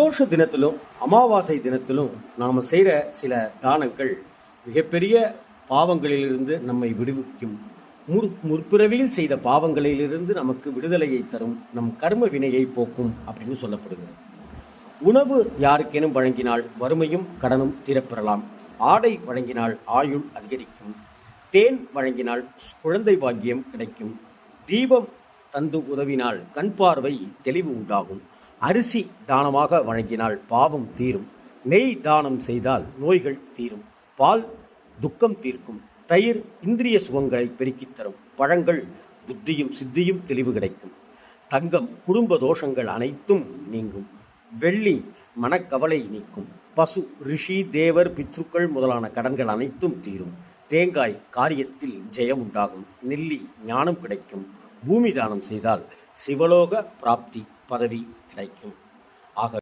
பிரதோஷ தினத்திலும் அமாவாசை தினத்திலும் நாம் செய்கிற சில தானங்கள் மிகப்பெரிய பாவங்களிலிருந்து நம்மை விடுவிக்கும். முற்பிறவியில் செய்த பாவங்களிலிருந்து நமக்கு விடுதலையை தரும், நம் கர்ம வினையை போக்கும் அப்படின்னு சொல்லப்படுகிறது. உணவு யாருக்கேனும் வழங்கினால் வறுமையும் கடனும் தீரப்பெறலாம். ஆடை வழங்கினால் ஆயுள் அதிகரிக்கும். தேன் வழங்கினால் குழந்தை பாக்கியம் கிடைக்கும். தீபம் தந்து உதவினால் கண் பார்வை தெளிவு உண்டாகும். அரிசி தானமாக வழங்கினால் பாவம் தீரும். நெய் தானம் செய்தால் நோய்கள் தீரும். பால் துக்கம் தீர்க்கும். தயிர் இந்திரிய சுகங்களை பெருக்கித் தரும். பழங்கள் புத்தியும் சித்தியும் தெளிவு கிடைக்கும். தங்கம் குடும்ப தோஷங்கள் அனைத்தும் நீங்கும். வெள்ளி மனக்கவலை நீக்கும். பசு ரிஷி தேவர் பித்ருக்கள் முதலான கடன்கள் அனைத்தும் தீரும். தேங்காய் காரியத்தில் ஜெயம் உண்டாகும். நெல்லி ஞானம் கிடைக்கும். பூமி தானம் செய்தால் சிவலோக பிராப்தி பதவி கிடைக்கும். ஆக